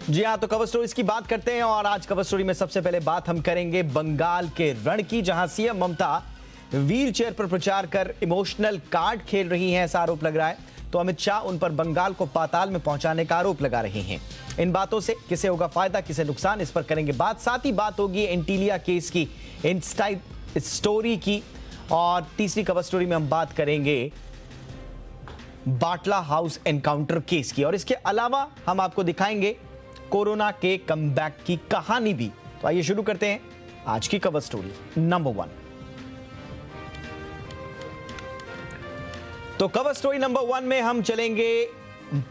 जी हाँ, तो cover stories की बात करते हैं और आज कवर स्टोरी में सबसे पहले बात हम करेंगे बंगाल के रण की, जहां सीएम ममता व्हील चेयर पर प्रचार कर इमोशनल कार्ड खेल रही हैं, ऐसा आरोप लग रहा है। तो अमित शाह उन पर बंगाल को पाताल में पहुंचाने का आरोप लगा रहे हैं। इन बातों से किसे होगा फायदा, किसे नुकसान, इस पर करेंगे बात। साथ ही बात होगी एंटीलिया केस की, इंस्टा स्टोरी की, और तीसरी कवर स्टोरी में हम बात करेंगे बाटला हाउस एनकाउंटर केस की, और इसके अलावा हम आपको दिखाएंगे कोरोना के कमबैक की कहानी भी। तो आइए शुरू करते हैं आज की कवर स्टोरी नंबर 1। तो कवर स्टोरी नंबर 1 में हम चलेंगे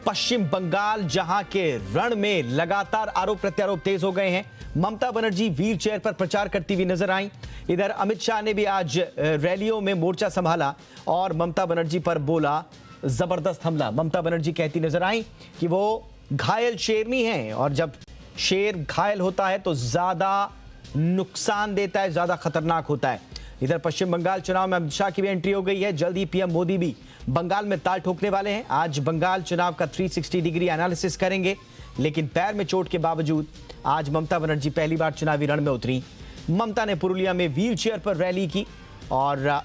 पश्चिम बंगाल, जहां के रण में लगातार आरोप प्रत्यारोप तेज हो गए हैं। ममता बनर्जी व्हील चेयर पर प्रचार करती हुई नजर आई। इधर अमित शाह ने भी आज रैलियों में मोर्चा संभाला और ममता बनर्जी पर बोला जबरदस्त हमला। ममता बनर्जी कहती नजर आई कि वो घायल शेरनी है, और जब शेर घायल होता है तो ज्यादा नुकसान देता है, ज्यादा खतरनाक होता है। इधर पश्चिम बंगाल चुनाव में अमित शाह की भी एंट्री हो गई है। जल्द ही पीएम मोदी भी बंगाल में ताल ठोकने वाले हैं। आज बंगाल चुनाव का 360 डिग्री एनालिसिस करेंगे, लेकिन पैर में चोट के बावजूद आज ममता बनर्जी पहली बार चुनावी रण में उतरी। ममता ने पुरुलिया में व्हील चेयर पर रैली की और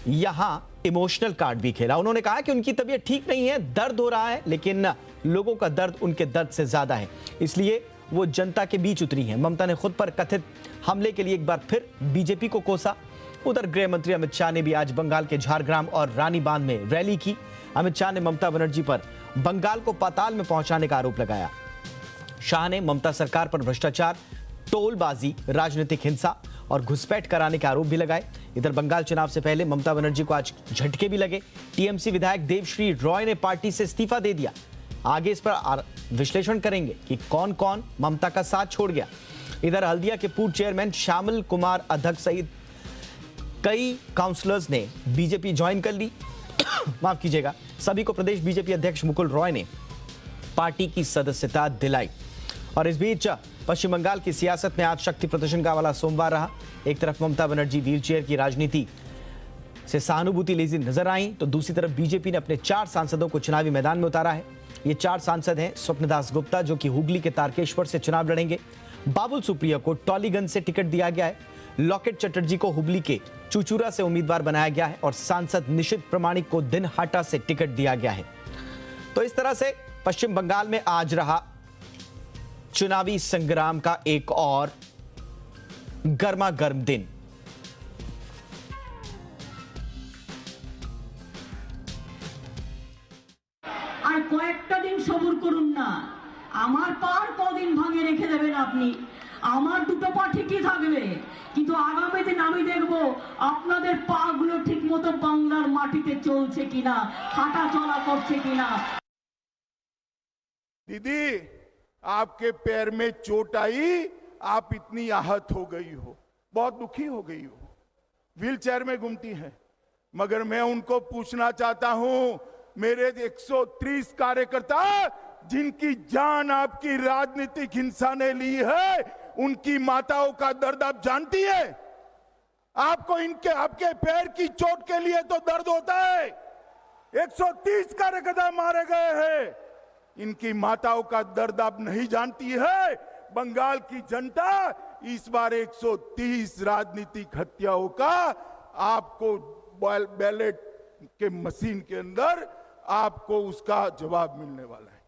यहां इमोशनल कार्ड भी खेला। उन्होंने कहा कि उनकी तबीयत ठीक नहीं है, दर्द हो रहा है, लेकिन लोगों का दर्द उनके दर्द से ज्यादा है, इसलिए वो जनता के बीच उतरी हैं। ममता ने खुद पर कथित हमले के लिए एक बार फिर बीजेपी को कोसा। उधर गृह मंत्री अमित शाह ने भी आज बंगाल के झारग्राम और रानी बांध में रैली की। अमित शाह ने ममता बनर्जी पर बंगाल को पाताल में पहुंचाने का आरोप लगाया। शाह ने ममता सरकार पर भ्रष्टाचार, टोलबाजी, राजनीतिक हिंसा और घुसपैठ कराने के आरोप भी लगाए। इधर बंगाल चुनाव से पहले ममता बनर्जी को आज झटके भी लगे। टीएमसी विधायक देवश्री रॉय ने पार्टी से इस्तीफा दे दिया। आगे इस पर विश्लेषण करेंगे कि कौन कौन ममता का साथ छोड़ गया। इधर हल्दिया के पूर्व चेयरमैन श्यामल कुमार अध्यक्ष सहित कई काउंसलर्स ने बीजेपी ज्वाइन कर ली। माफ कीजिएगा, सभी को प्रदेश बीजेपी अध्यक्ष मुकुल रॉय ने पार्टी की सदस्यता दिलाई। और इस बीच पश्चिम बंगाल की सियासत में आज शक्ति प्रदर्शन का वाला सोमवार रहा। एक तरफ ममता बनर्जी व्हील चेयर की राजनीति से सहानुभूति लेती नजर आई, तो दूसरी तरफ बीजेपी ने अपने 4 सांसदों को चुनावी मैदान में उतारा है। ये 4 सांसद हैं स्वप्नदास गुप्ता, जो कि हुगली के तारकेश्वर से चुनाव लड़ेंगे। बाबुल सुप्रिया को टॉलीगंज से टिकट दिया गया है। लॉकेट चटर्जी को हुगली के चुचुरा से उम्मीदवार बनाया गया है और सांसद निशित प्रमाणिक को दिनहाटा से टिकट दिया गया है। तो इस तरह से पश्चिम बंगाल में आज रहा चुनावी संग्राम का एक और गर्मा गर्म दिन। আর কয়েকটা দিন সবুর করুন না, আমার পার কদিন ভাঙে রেখে দেবেন আপনি। আমার দুটো পা ঠিকই থাকবে, কিন্তু আগামী দিন আমি দেখব আপনাদের পাগুলো ঠিকমতো বাংলার মাটিতে চলছে কিনা, হাঁটা চলা করছে কিনা। दीदी, आपके पैर में चोट आई, आप इतनी आहत हो गई हो, बहुत दुखी हो गई हो, व्हील चेयर में घूमती हैं, मगर मैं उनको पूछना चाहता हूं, मेरे 130 कार्यकर्ता जिनकी जान आपकी राजनीतिक हिंसा ने ली है, उनकी माताओं का दर्द आप जानती है? आपको इनके आपके पैर की चोट के लिए तो दर्द होता है। 130 कार्यकर्ता मारे गए हैं, इनकी माताओं का दर्द आप नहीं जानती है। बंगाल की जनता इस बार 130 राजनीतिक हत्याओं का आपको बैलेट के मशीन के अंदर आपको उसका जवाब मिलने वाला है।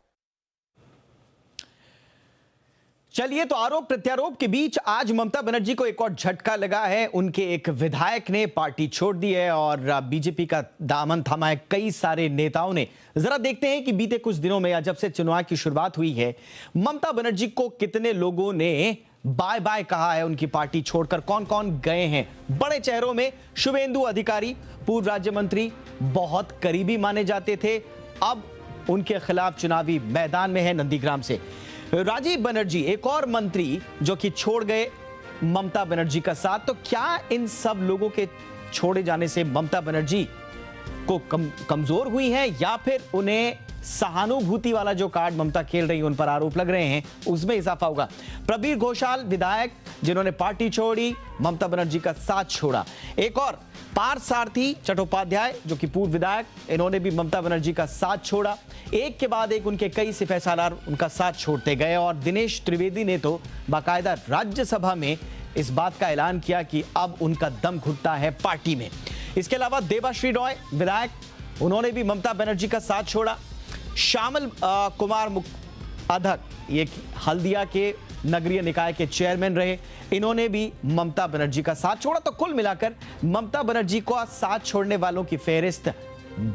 चलिए, तो आरोप प्रत्यारोप के बीच आज ममता बनर्जी को एक और झटका लगा है। उनके एक विधायक ने पार्टी छोड़ दी है और बीजेपी का दामन थामा है कई सारे नेताओं ने। जरा देखते हैं कि बीते कुछ दिनों में या जब से चुनाव की शुरुआत हुई है, ममता बनर्जी को कितने लोगों ने बाय बाय कहा है, उनकी पार्टी छोड़कर कौन कौन गए हैं। बड़े चेहरों में शुभेंदु अधिकारी, पूर्व राज्य मंत्री, बहुत करीबी माने जाते थे, अब उनके खिलाफ चुनावी मैदान में है नंदीग्राम से। राजीव बनर्जी, एक और मंत्री जो कि छोड़ गए ममता बनर्जी का साथ। तो क्या इन सब लोगों के छोड़े जाने से ममता बनर्जी को कमजोर हुई है, या फिर उन्हें सहानुभूति वाला जो कार्ड ममता खेल रही है, उन पर आरोप लग रहे हैं, उसमें इजाफा होगा। प्रबीर घोषाल विधायक जिन्होंने पार्टी छोड़ी, ममता बनर्जी का साथ छोड़ा। एक और पार्थसारथी चट्टोपाध्याय जो कि पूर्व विधायक, इन्होंने भी ममता बनर्जी का साथ छोड़ा। एक के बाद एक उनके कई सिपहसालार उनका साथ छोड़ते गए और दिनेश त्रिवेदी ने तो बाकायदा राज्यसभा में इस बात का ऐलान किया कि अब उनका दम घुटता है पार्टी में। इसके अलावा देवाश्री रॉय विधायक, उन्होंने भी ममता बनर्जी का साथ छोड़ा। श्यामल कुमार अधक, ये हल्दिया के नगरीय निकाय के चेयरमैन रहे, इन्होंने भी ममता बनर्जी का साथ छोड़ा। तो कुल मिलाकर ममता बनर्जी को साथ छोड़ने वालों की फेहरिस्त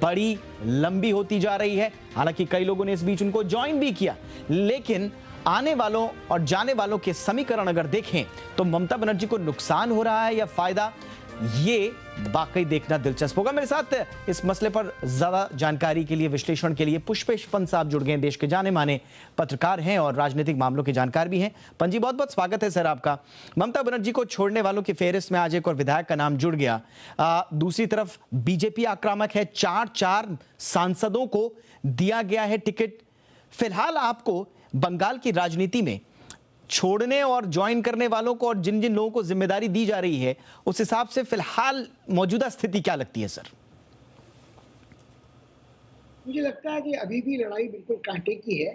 बड़ी लंबी होती जा रही है। हालांकि कई लोगों ने इस बीच उनको ज्वाइन भी किया, लेकिन आने वालों और जाने वालों के समीकरण अगर देखें तो ममता बनर्जी को नुकसान हो रहा है या फायदा, ये वाकई देखना दिलचस्प होगा। मेरे साथ इस मसले पर ज्यादा जानकारी के लिए, विश्लेषण के लिए पुष्पेश पंत साहब जुड़ गए हैं। देश के जाने माने पत्रकार हैं और राजनीतिक मामलों के जानकार भी हैं। पंत जी, बहुत बहुत स्वागत है सर आपका। ममता बनर्जी को छोड़ने वालों की फेहरिस्त में आज एक और विधायक का नाम जुड़ गया। दूसरी तरफ बीजेपी आक्रामक है, 4 सांसदों को दिया गया है टिकट। फिलहाल आपको बंगाल की राजनीति में छोड़ने और ज्वाइन करने वालों को और जिन जिन लोगों को जिम्मेदारी दी जा रही है, उस हिसाब से फिलहाल मौजूदा स्थिति क्या लगती है सर? मुझे लगता है कि अभी भी लड़ाई बिल्कुल कांटे की है।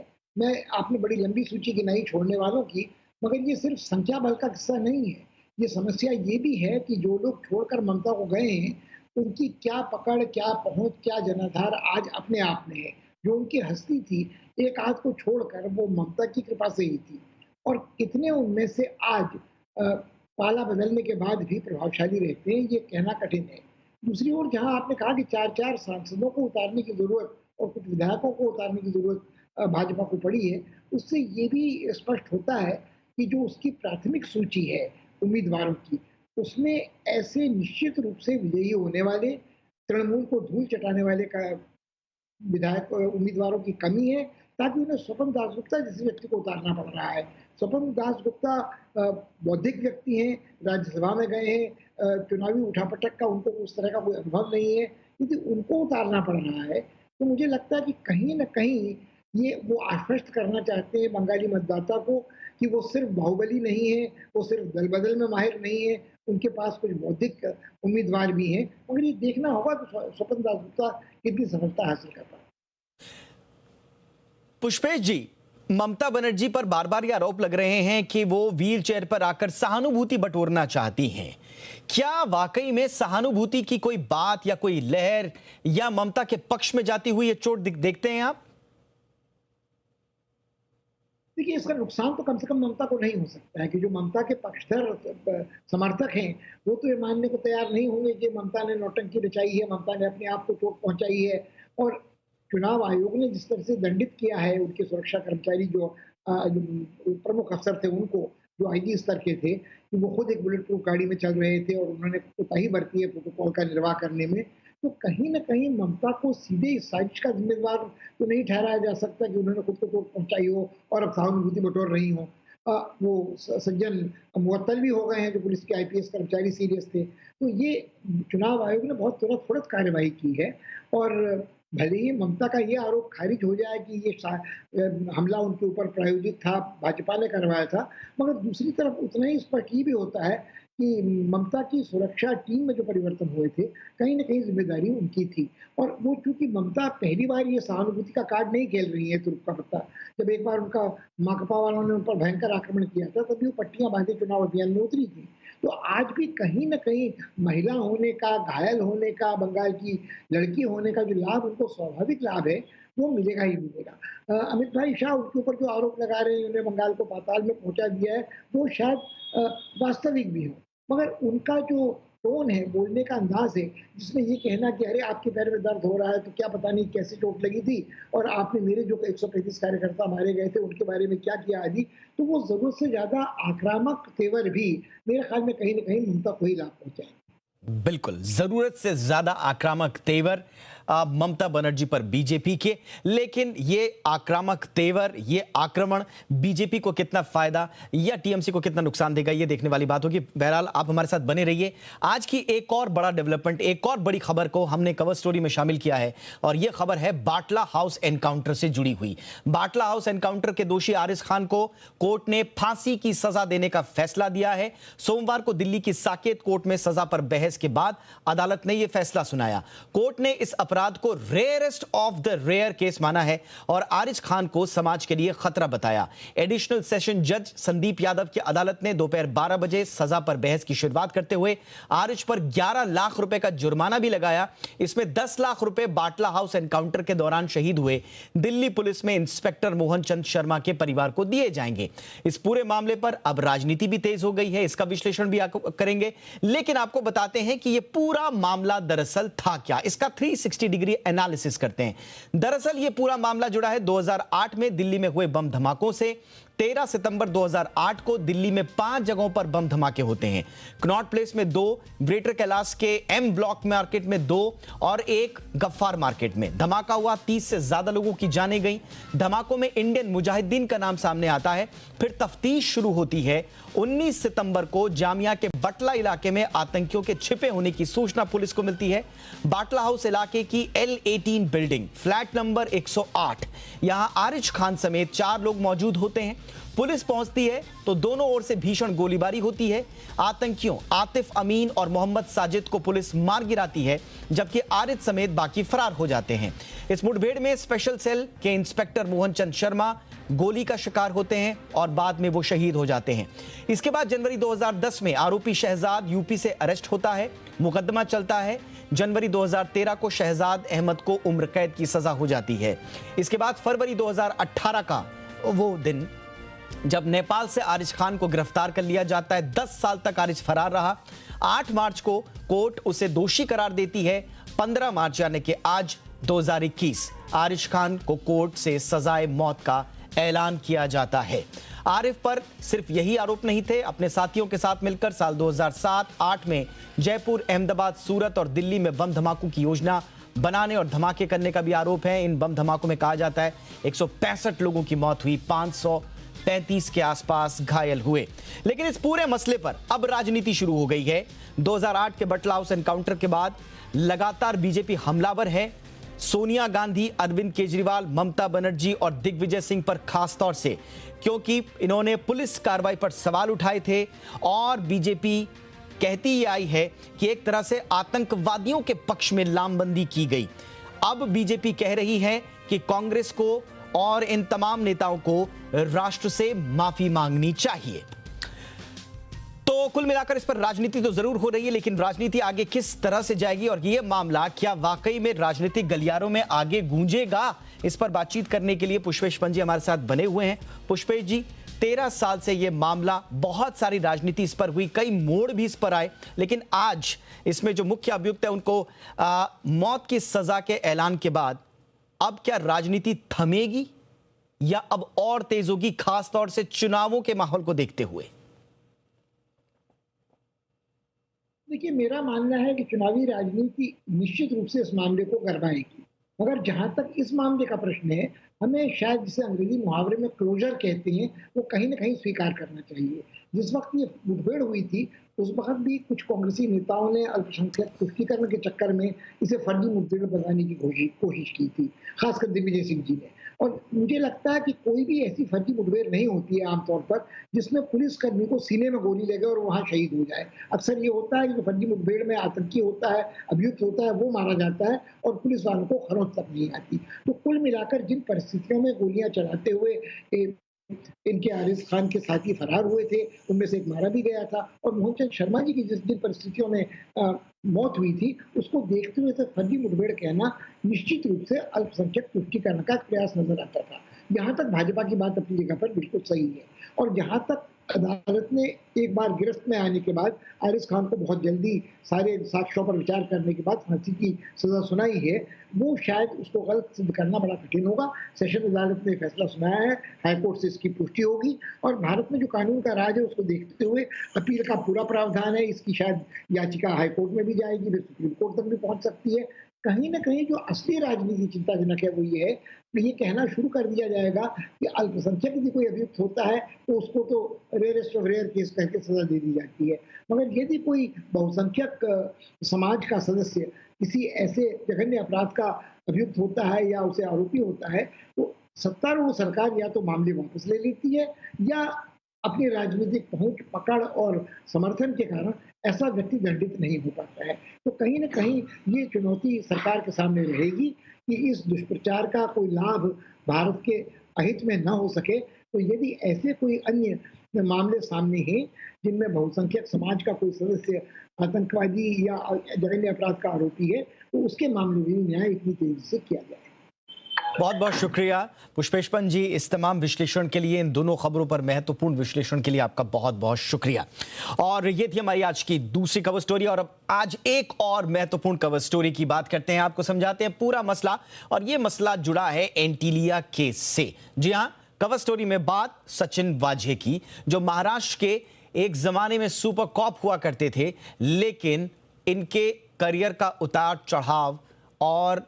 आपने बड़ी लंबी सूची गिनाई छोड़ने वालों की, मगर ये सिर्फ संख्या बल का किस्सा नहीं है। ये समस्या ये भी है कि जो लोग छोड़कर ममता को गए हैं, उनकी क्या पकड़, क्या पहुंच, क्या जनाधार आज अपने आप में है। जो उनकी हस्ती थी, एक आध को छोड़कर, वो ममता की कृपा से ही थी। और कितने उनमें से आज पाला बदलने के बाद भी प्रभावशाली रहते हैं, ये कहना कठिन है। दूसरी ओर, जहां आपने कहा कि 4 सांसदों को उतारने की जरूरत और कुछ विधायकों को उतारने की जरूरत भाजपा को पड़ी है, उससे ये भी स्पष्ट होता है कि जो उसकी प्राथमिक सूची है उम्मीदवारों की, उसमें ऐसे निश्चित रूप से विजयी होने वाले, तृणमूल को धूल चटाने वाले का विधायक उम्मीदवारों की कमी है, ताकि उन्हें स्वपन दासगुप्ता जैसे व्यक्ति को उतारना पड़ रहा है। स्वपन दासगुप्ता बौद्धिक व्यक्ति हैं, राज्यसभा में गए हैं, चुनावी उठापटक का उनको उस तरह का कोई अनुभव नहीं है, यदि उनको उतारना पड़ रहा है तो मुझे लगता है कि कहीं न कहीं ये वो आश्वस्त करना चाहते हैं बंगाली मतदाता को कि वो सिर्फ बाहुबली नहीं है, वो सिर्फ दल बदल में माहिर नहीं है, उनके पास कुछ बौद्धिक उम्मीदवार भी हैं। मगर ये देखना होगा कि स्वपन दासगुप्ता कितनी सफलता हासिल कर पाए। पुष्पेश जी, ममता बनर्जी पर बार बार ये आरोप लग रहे हैं कि वो व्हील चेयर पर आकर सहानुभूति बटोरना चाहती हैं। क्या वाकई में सहानुभूति की कोई बात या कोई लहर या ममता के पक्ष में जाती हुई ये चोट देखते हैं आप? देखिए, इसका नुकसान तो कम से कम ममता को नहीं हो सकता है कि जो ममता के पक्षधर समर्थक हैं, वो तो ये मानने को तैयार नहीं होंगे कि ममता ने नौटंकी रचाई है, ममता ने अपने आप को चोट पहुंचाई है। और चुनाव आयोग ने जिस तरह से दंडित किया है उनके सुरक्षा कर्मचारी, जो प्रमुख अफसर थे उनको, जो आईजी स्तर के थे, कि वो खुद एक बुलेट प्रूफ गाड़ी में चल रहे थे और उन्होंने कोताही बरती है प्रोटोकॉल का निर्वाह करने में, तो कहीं न कहीं ममता को सीधे इस साजिश का जिम्मेदार तो नहीं ठहराया जा सकता कि उन्होंने खुद को चोट पहुंचाई हो और अब सहानुभूति बटोर रही हो। वो सज्जन मुअत्तल भी हो गए हैं जो पुलिस के आईपीएस कर्मचारी सीरियस थे। तो ये चुनाव आयोग ने बहुत तुरंत कार्रवाई की है। और भले ही ममता का ये आरोप खारिज हो जाए कि ये हमला उनके ऊपर प्रायोजित था, भाजपा ने करवाया था, मगर दूसरी तरफ उतना ही स्पष्ट ये भी होता है कि ममता की सुरक्षा टीम में जो परिवर्तन हुए थे, कहीं न कहीं जिम्मेदारी उनकी थी। और वो चूंकि ममता पहली बार ये सहानुभूति का कार्ड नहीं खेल रही है तुर्क का पत्ता, जब एक बार उनका माकपा वालों ने उन पर भयंकर आक्रमण किया था, तभी वो पट्टियां बांधे चुनाव अभियान में उतरी थी। तो आज भी कहीं न कहीं महिला होने का, घायल होने का, बंगाल की लड़की होने का जो लाभ उनको स्वाभाविक लाभ है, वो मिलेगा ही मिलेगा। अमित भाई शाह उनके ऊपर जो आरोप लगा रहे हैं, उन्हें बंगाल को पाताल में पहुंचा दिया है, वो शायद वास्तविक भी हो, मगर उनका जो टोन है, बोलने का अंदाज है, जिसमें ये कहना कि अरे आपके पैर में दर्द हो रहा है तो क्या पता नहीं कैसे चोट लगी थी और आपने मेरे जो 135 कार्यकर्ता मारे गए थे उनके बारे में क्या किया आदि, तो वो जरूरत से ज्यादा आक्रामक तेवर भी मेरे ख्याल में कहीं न कहीं ममता को ही लाभ पहुंचाए। बिल्कुल, जरूरत से ज्यादा आक्रामक तेवर ममता बनर्जी पर बीजेपी के, लेकिन ये आक्रामक तेवर, ये आक्रमण बीजेपी को कितना फायदा या टीएमसी को कितना नुकसान देगा, ये देखने वाली बात होगी। बहरहाल आप हमारे साथ बने रहिए। आज की एक और बड़ा डेवलपमेंट, एक और बड़ी खबर को हमने कवर स्टोरी में शामिल किया है और यह खबर है बाटला हाउस एनकाउंटर से जुड़ी हुई। बाटला हाउस एनकाउंटर के दोषी आरिज खान को कोर्ट ने फांसी की सजा देने का फैसला दिया है। सोमवार को दिल्ली की साकेत कोर्ट में सजा पर बहस के बाद अदालत ने यह फैसला सुनाया। कोर्ट ने इस अपराध को rarest of the rare case माना है और आरिज खान को समाज के लिए खतरा बताया। एडिशनल सेशन जज संदीप यादव की अदालत ने दोपहर 12 बजे सजा पर बहस की शुरुआत करते हुए आरिज पर 11 लाख रुपए का जुर्माना भी लगाया। इसमें 10 लाख रुपए बाटला हाउस एनकाउंटर के दौरान शहीद हुए दिल्ली पुलिस में इंस्पेक्टर मोहन चंद शर्मा के परिवार को दिए जाएंगे। इस पूरे मामले पर अब राजनीति भी तेज हो गई है, इसका विश्लेषण भी करेंगे, लेकिन आपको बताते हैं कि यह पूरा मामला दरअसल था क्या, इसका 360 डिग्री एनालिसिस करते हैं। दरअसल यह पूरा मामला जुड़ा है 2008 में दिल्ली में हुए बम धमाकों से। 13 सितंबर 2008 को दिल्ली में 5 जगहों पर बम धमाके होते हैं। कनॉट प्लेस में 2, ग्रेटर कैलाश के एम ब्लॉक मार्केट में 2 और 1 गफ्फार मार्केट में। धमाका हुआ, 30 से ज्यादा लोगों की जानें गई। धमाकों में इंडियन मुजाहिदीन का नाम सामने आता है। फिर तफ्तीश शुरू होती है। 19 सितंबर को जामिया के बटला इलाके में आतंकियों के छिपे होने की सूचना पुलिस को मिलती है। बाटला हाउस इलाके की L18 बिल्डिंग, फ्लैट नंबर 108, यहां आरिज खान समेत 4 लोग मौजूद होते हैं। पुलिस पहुंचती है तो दोनों ओर से भीषण गोलीबारी होती है। आतंकियों आतिफ अमीन और मोहम्मद साजिद को पुलिस मार गिराती है, जबकि आरिज समेत बाकी फरार हो जाते हैं। इस मुठभेड़ में स्पेशल सेल के इंस्पेक्टर मोहन चंद शर्मा गोली का शिकार होते हैं और बाद में वो शहीद हो जाते हैं। इसके बाद जनवरी 2010 में आरोपी शहजाद यूपी से अरेस्ट होता है, मुकदमा चलता है। जनवरी 2013 को शहजाद अहमद को उम्र कैद की सजा हो जाती है। इसके बाद फरवरी 2018 का वो दिन जब नेपाल से आरिज खान को गिरफ्तार कर लिया जाता है। 10 साल तक आरिज फरार रहा। 8 मार्च को कोर्ट उसे दोषी करार देती है। 15 मार्च यानी कि आज 2021 आरिज खान को कोर्ट से सजाए मौत का ऐलान किया जाता है। आरिफ पर सिर्फ यही आरोप नहीं थे, अपने साथियों के साथ मिलकर साल 2007-8 में जयपुर, अहमदाबाद, सूरत और दिल्ली में बम धमाकों की योजना बनाने और धमाके करने का भी आरोप है। इन बम धमाकों में कहा जाता है 165 लोगों की मौत हुई, 535 के आसपास घायल हुए। लेकिन इस पूरे मसले पर अब राजनीति शुरू हो गई है। 2008 के बटला हाउस एनकाउंटर के बाद लगातार बीजेपी हमलावर है। सोनिया गांधी, अरविंद केजरीवाल, ममता बनर्जी और दिग्विजय सिंह पर खास तौर से, क्योंकि इन्होंने पुलिस कार्रवाई पर सवाल उठाए थे और बीजेपी कहती ही आई है कि एक तरह से आतंकवादियों के पक्ष में लामबंदी की गई। अब बीजेपी कह रही है कि कांग्रेस को और इन तमाम नेताओं को राष्ट्र से माफी मांगनी चाहिए। तो कुल मिलाकर इस पर राजनीति तो जरूर हो रही है, लेकिन राजनीति आगे किस तरह से जाएगी और यह मामला क्या वाकई में राजनीतिक गलियारों में आगे गूंजेगा, इस पर बातचीत करने के लिए पुष्पेश पंजी हमारे साथ बने हुए हैं। पुष्पेश जी, 13 साल से यह मामला, बहुत सारी राजनीति इस पर हुई, कई मोड़ भी इस पर आए, लेकिन आज इसमें जो मुख्य अभियुक्त है उनको मौत की सजा के ऐलान के बाद अब क्या राजनीति थमेगी या अब और तेज होगी, खासतौर से चुनावों के माहौल को देखते हुए? देखिए, मेरा मानना है कि चुनावी राजनीति निश्चित रूप से इस मामले को गरमाएगी, मगर जहां तक इस मामले का प्रश्न है, हमें शायद जिसे अंग्रेजी मुहावरे में क्लोजर कहते हैं, वो कहीं ना कहीं स्वीकार करना चाहिए। जिस वक्त ये मुठभेड़ हुई थी उस वक्त भी कुछ कांग्रेसी नेताओं ने अल्पसंख्यक तुष्टीकरण के चक्कर में इसे फर्जी मुठभेड़ बनाने की कोशिश की थी, खासकर दिग्विजय सिंह जी ने। और मुझे लगता है कि कोई भी ऐसी फर्जी मुठभेड़ नहीं होती है आमतौर पर जिसमें पुलिसकर्मी को सीने में गोली लगे और वहां शहीद हो जाए। अक्सर ये होता है कि फर्जी मुठभेड़ में आतंकी होता है, अभियुक्त होता है, वो मारा जाता है और पुलिस वालों को खरोंच तक नहीं आती। तो कुल मिलाकर जिन परिस्थितियों में गोलियां चलाते हुए इनके आरिज खान के साथी फरार हुए थे, उनमें से एक मारा भी गया था, और मोहन चंद शर्मा जी की जिन परिस्थितियों में मौत हुई थी, उसको देखते हुए फर्जी मुठभेड़ कहना निश्चित रूप से अल्पसंख्यक तुष्टीकरण का प्रयास नजर आता था। यहाँ तक भाजपा की बात अपनी जगह पर बिल्कुल सही है। और जहाँ तक अदालत ने एक बार गिरफ्त में आने के बाद आरिज खान को बहुत जल्दी सारे साक्ष्यों पर विचार करने के बाद फांसी की सजा सुनाई है, वो शायद उसको गलत सिद्ध करना बड़ा कठिन होगा। सेशन अदालत ने फैसला सुनाया है, हाईकोर्ट से इसकी पुष्टि होगी और भारत में जो कानून का राज है उसको देखते हुए अपील का पूरा प्रावधान है। इसकी शायद याचिका हाईकोर्ट में भी जाएगी, फिर सुप्रीम कोर्ट तक भी पहुंच सकती है। कहीं ना कहीं जो असली राजनीति चिंताजनक है वो ये है कि ये कहना शुरू कर दिया जाएगा कि अल्पसंख्यक यदि कोई अभियुक्त होता है तो उसको तो रेयरेस्ट ऑफ रेयर केस कहकर सजा दे दी जाती है, मगर यदि कोई बहुसंख्यक समाज का सदस्य किसी ऐसे जघन्य अपराध का अभियुक्त होता है या उसे आरोपी होता है तो सत्तारूढ़ सरकार या तो मामले वापस ले लेती है या अपनी राजनीतिक पहुंच, पकड़ और समर्थन के कारण ऐसा व्यक्ति दंडित नहीं हो पाता है। तो कहीं ना कहीं ये चुनौती सरकार के सामने रहेगी कि इस दुष्प्रचार का कोई लाभ भारत के अहित में न हो सके। तो यदि ऐसे कोई अन्य मामले सामने हैं जिनमें बहुसंख्यक समाज का कोई सदस्य आतंकवादी या जघन्य अपराध का आरोपी है तो उसके मामले में न्याय इतनी तेजी से किया जाए। बहुत बहुत शुक्रिया पुष्पेशपन जी इस तमाम विश्लेषण के लिए, इन दोनों खबरों पर महत्वपूर्ण विश्लेषण के लिए आपका बहुत बहुत शुक्रिया। और ये थी हमारी आज की दूसरी कवर स्टोरी और अब आज एक और महत्वपूर्ण कवर स्टोरी की बात करते हैं, आपको समझाते हैं पूरा मसला। और ये मसला जुड़ा है एंटीलिया केस से। जी हाँ, कवर स्टोरी में बात सचिन वाजे की, जो महाराष्ट्र के एक जमाने में सुपर कॉप हुआ करते थे, लेकिन इनके करियर का उतार चढ़ाव और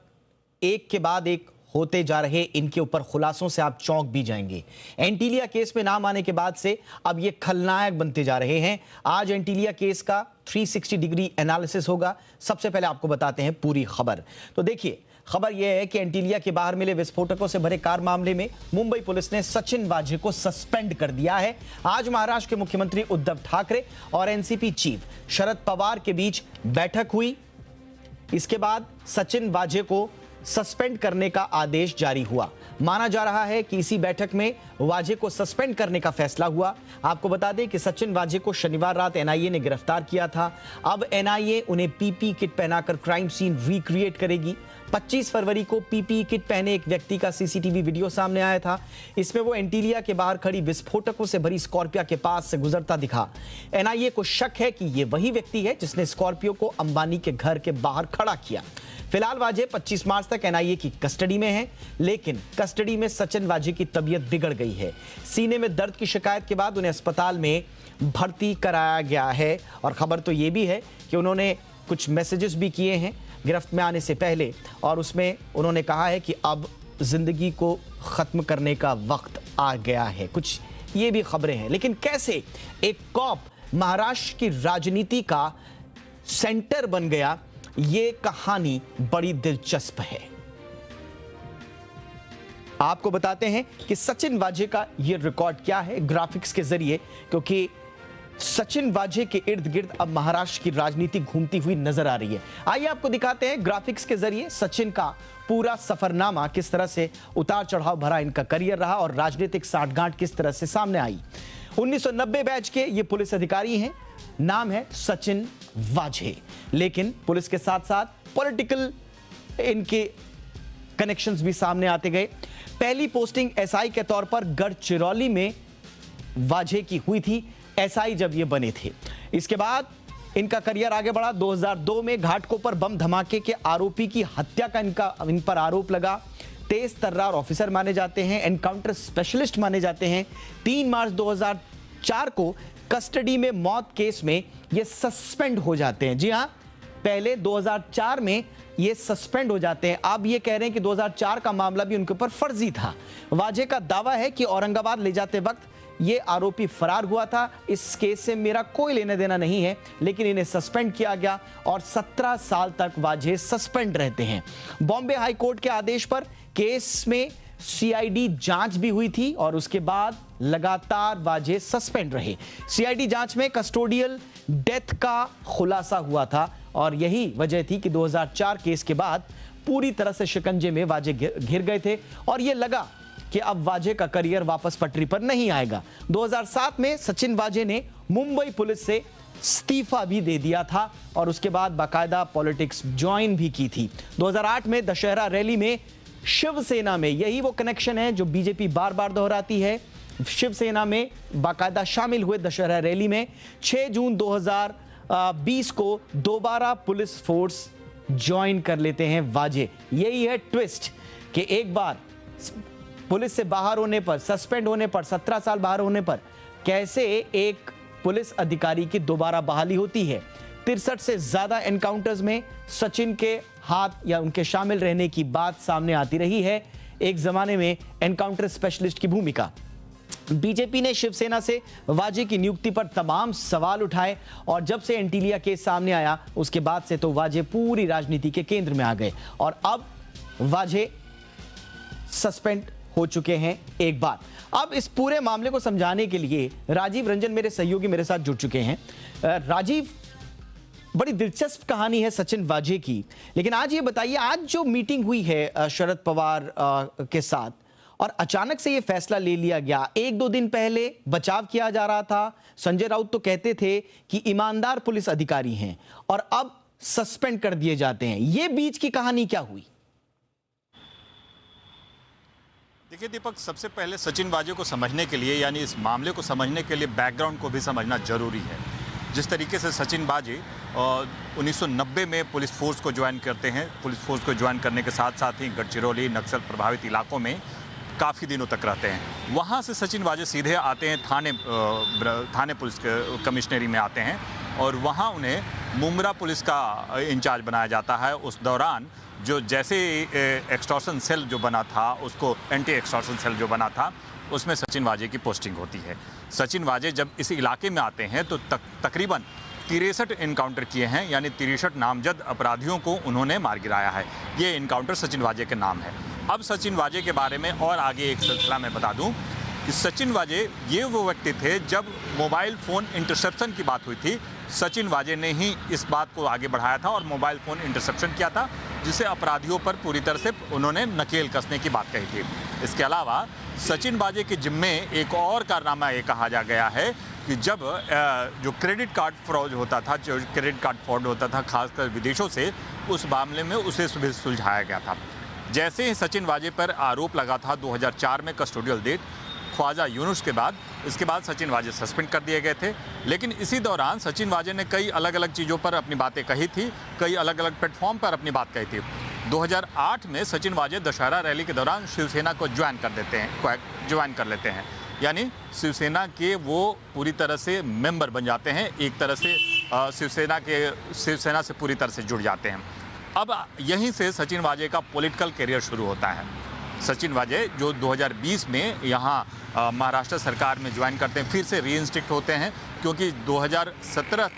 एक के बाद एक होते जा रहे इनके ऊपर खुलासों से आप चौंक भी जाएंगे। एंटीलिया केस में नाम आने के बाद से अब ये खलनायक बनते जा रहे हैं। आज एंटीलिया केस का 360 डिग्री एनालिसिस होगा। सबसे पहले आपको बताते हैं पूरी खबर। तो देखिए, खबर यह है कि एंटीलिया के बाहर मिले विस्फोटकों से भरे कार मामले में मुंबई पुलिस ने सचिन वाजे को सस्पेंड कर दिया है। आज महाराष्ट्र के मुख्यमंत्री उद्धव ठाकरे और एनसीपी चीफ शरद पवार के बीच बैठक हुई। इसके बाद सचिन वाजे को सस्पेंड करने का आदेश जारी हुआ। माना जा रहा है कि इसी बैठक में वाजे को सस्पेंड करने का फैसला हुआ। आपको बता दें कि सचिन वाजे को शनिवार रात एनआईए ने गिरफ्तार किया था। अब एनआईए उन्हें पीपी किट पहनाकर क्राइम सीन रिक्रिएट करेगी। 25 फरवरी को पीपी किट पहने एक व्यक्ति का सीसीटीवी वीडियो सामने आया था। इसमें वो एंटीलिया के बाहर खड़ी विस्फोटकों से भरी स्कॉर्पियो के पास से गुजरता दिखा। एनआईए को शक है कि ये वही व्यक्ति है जिसने स्कॉर्पियो को अंबानी के घर के बाहर खड़ा किया। फिलहाल वाजे 25 मार्च तक एनआईए की कस्टडी में है, लेकिन कस्टडी में सचिन वाजे की तबीयत बिगड़ गई है। सीने में दर्द की शिकायत के बाद उन्हें अस्पताल में भर्ती कराया गया है। और खबर तो ये भी है कि उन्होंने कुछ मैसेजेस भी किए हैं गिरफ्त में आने से पहले, और उसमें उन्होंने कहा है कि अब जिंदगी को खत्म करने का वक्त आ गया है। कुछ ये भी खबरें हैं। लेकिन कैसे एक कॉप महाराष्ट्र की राजनीति का सेंटर बन गया, ये कहानी बड़ी दिलचस्प है। आपको बताते हैं कि सचिन वाजे का ये रिकॉर्ड क्या है ग्राफिक्स के जरिए, क्योंकि सचिन वाजे के इर्द गिर्द अब महाराष्ट्र की राजनीति घूमती हुई नजर आ रही है। आइए आपको दिखाते हैं ग्राफिक्स के जरिए सचिन का पूरा सफरनामा, किस तरह से उतार चढ़ाव भरा इनका करियर रहा और राजनीतिक साठगांठ किस तरह से सामने आई। 1990 बैच के ये पुलिस अधिकारी हैं, नाम है सचिन वाजे, लेकिन पुलिस के साथ साथ पॉलिटिकल इनके कनेक्शंस भी सामने आते गए। पहली पोस्टिंग एसआई के तौर पर गढ़चिरौली में वाजे की हुई थी, एसआई जब ये बने थे। इसके बाद इनका करियर आगे बढ़ा। 2002 में घाटकोपर बम धमाके के आरोपी की हत्या का इन पर आरोप लगा। तेज तर्रार ऑफिसर माने जाते हैं, एनकाउंटर स्पेशलिस्ट माने जाते हैं। 3 मार्च 2004 को कस्टडी में मौत केस में ये सस्पेंड हो जाते हैं। जी हां, पहले 2004 में ये सस्पेंड हो जाते हैं। अब ये कह रहे हैं कि 2004 का मामला भी उनके ऊपर फर्जी था। वाजे का दावा है कि औरंगाबाद ले जाते वक्त ये आरोपी फरार हुआ था, इस केस से मेरा कोई लेना देना नहीं है, लेकिन इन्हें सस्पेंड किया गया और 17 साल तक वाजे सस्पेंड रहते हैं। बॉम्बे हाई कोर्ट के आदेश पर केस में सीआईडी जांच भी हुई थी और उसके बाद लगातार वाजे सस्पेंड रहे। सीआईडी जांच में कस्टोडियल डेथ का खुलासा हुआ था और यही वजह थी कि 2004 केस के बाद पूरी तरह से शिकंजे में वाजे घिर गए थे और यह लगा कि अब वाजे का करियर वापस पटरी पर नहीं आएगा। 2007 में सचिन वाजे ने मुंबई पुलिस से इस्तीफा भी दे दिया था और उसके बाद बाकायदा पॉलिटिक्स ज्वाइन भी की थी। 2008 में दशहरा रैली में शिवसेना में, यही वो कनेक्शन है जो बीजेपी बार बार दोहराती है, शिवसेना में बाकायदा शामिल हुए दशहरा रैली में। 6 जून 2020 को दोबारा पुलिस फोर्स ज्वाइन कर लेते हैं वाजे। यही है ट्विस्ट कि एक बार पुलिस से बाहर होने पर, सस्पेंड होने पर, 17 साल बाहर होने पर कैसे एक पुलिस अधिकारी की दोबारा बहाली होती है। 63 से ज्यादा एनकाउंटर्स में सचिन के हाथ या उनके शामिल रहने की बात सामने आती रही है। एक जमाने में एनकाउंटर स्पेशलिस्ट की भूमिका। बीजेपी ने शिवसेना से वाजे की नियुक्ति पर तमाम सवाल उठाए और जब से एंटीलिया केस सामने आया उसके बाद से तो वाजे पूरी राजनीति के केंद्र में आ गए और अब वाजे सस्पेंड हो चुके हैं एक बार। अब इस पूरे मामले को समझाने के लिए राजीव रंजन मेरे सहयोगी मेरे साथ जुड़ चुके हैं। राजीव, बड़ी दिलचस्प कहानी है सचिन वाजे की, लेकिन आज ये बताइए, आज जो मीटिंग हुई है शरद पवार के साथ और अचानक से ये फैसला ले लिया गया। 1-2 दिन पहले बचाव किया जा रहा था, संजय राउत तो कहते थे कि ईमानदार पुलिस अधिकारी हैं और अब सस्पेंड कर दिए जाते हैं। ये बीच की कहानी क्या हुई? देखिए दीपक, सबसे पहले सचिन वाजे को समझने के लिए, यानी इस मामले को समझने के लिए बैकग्राउंड को भी समझना जरूरी है। जिस तरीके से सचिन वाजे 1990 में पुलिस फोर्स को ज्वाइन करते हैं, पुलिस फोर्स को ज्वाइन करने के साथ साथ ही गढ़चिरौली नक्सल प्रभावित इलाकों में काफ़ी दिनों तक रहते हैं। वहाँ से सचिन वाजे सीधे आते हैं थाने पुलिस कमिश्नरी में आते हैं और वहाँ उन्हें मुमरा पुलिस का इंचार्ज बनाया जाता है। उस दौरान जो जैसे एक्सटॉर्शन सेल जो बना था, उसको एंटी एक्सटॉर्शन सेल जो बना था, उसमें सचिन वाजे की पोस्टिंग होती है। सचिन वाजे जब इस इलाके में आते हैं तो तकरीबन 63 इनकाउंटर किए हैं, यानी 63 नामजद अपराधियों को उन्होंने मार गिराया है। ये इनकाउंटर सचिन वाजे के नाम है। अब सचिन वाजे के बारे में और आगे एक सिलसिला मैं बता दूं कि सचिन वाजे ये वो व्यक्ति थे, जब मोबाइल फ़ोन इंटरसेप्शन की बात हुई थी, सचिन वाजे ने ही इस बात को आगे बढ़ाया था और मोबाइल फ़ोन इंटरसेप्शन किया था, जिसे अपराधियों पर पूरी तरह से उन्होंने नकेल कसने की बात कही थी। इसके अलावा सचिन वाजे के जिम्मे एक और कारनामा ये कहा जा गया है कि जब जो क्रेडिट कार्ड फ्रॉड होता था, जो क्रेडिट कार्ड फ्रॉड होता था खासकर विदेशों से, उस मामले में उसे सुलझाया गया था। जैसे ही सचिन वाजे पर आरोप लगा था 2004 में कस्टोडियल डेथ ख्वाजा यूनुस के बाद, इसके बाद सचिन वाजे सस्पेंड कर दिए गए थे। लेकिन इसी दौरान सचिन वाजे ने कई अलग अलग चीज़ों पर अपनी बातें कही थी, कई अलग अलग प्लेटफॉर्म पर अपनी बात कही थी। 2008 में सचिन वाजे दशहरा रैली के दौरान शिवसेना को ज्वाइन कर लेते हैं, यानी शिवसेना के वो पूरी तरह से मेंबर बन जाते हैं, एक तरह से शिवसेना से पूरी तरह से जुड़ जाते हैं। अब यहीं से सचिन वाजे का पॉलिटिकल करियर शुरू होता है। सचिन वाजे जो 2020 में यहाँ महाराष्ट्र सरकार में ज्वाइन करते हैं, फिर से रीइंस्टिक्ट होते हैं, क्योंकि 2017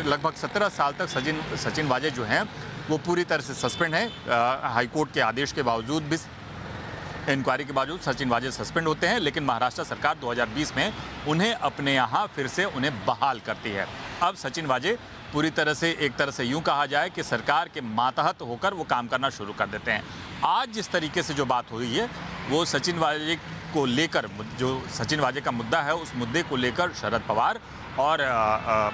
लगभग 17 साल तक सचिन वाजे जो हैं वो पूरी तरह से सस्पेंड हैं। हाईकोर्ट के आदेश के बावजूद भी, इंक्वायरी के बावजूद सचिन वाजे सस्पेंड होते हैं, लेकिन महाराष्ट्र सरकार 2020 में उन्हें अपने यहाँ फिर से उन्हें बहाल करती है। अब सचिन वाजे पूरी तरह से, एक तरह से यूं कहा जाए कि सरकार के मातहत होकर वो काम करना शुरू कर देते हैं। आज जिस तरीके से जो बात हुई है वो सचिन वाजे को लेकर, जो सचिन वाजे का मुद्दा है, उस मुद्दे को लेकर शरद पवार और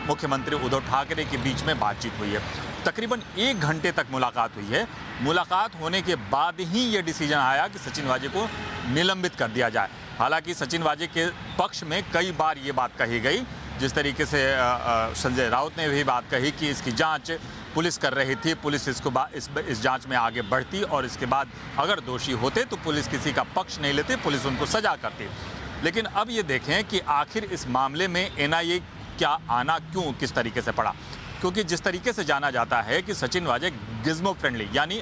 मुख्यमंत्री उद्धव ठाकरे के बीच में बातचीत हुई है। तकरीबन 1 घंटे तक मुलाकात हुई है। मुलाकात होने के बाद ही ये डिसीजन आया कि सचिन वाजे को निलंबित कर दिया जाए। हालांकि सचिन वाजे के पक्ष में कई बार ये बात कही गई, जिस तरीके से संजय राउत ने भी बात कही कि इसकी जांच पुलिस कर रही थी, पुलिस इस जांच में आगे बढ़ती और इसके बाद अगर दोषी होते तो पुलिस किसी का पक्ष नहीं लेती, पुलिस उनको सजा करती। लेकिन अब ये देखें कि आखिर इस मामले में एनआईए क्या आना क्यों किस तरीके से पड़ा, क्योंकि जिस तरीके से जाना जाता है कि सचिन वाजे गिज़्मो फ्रेंडली, यानी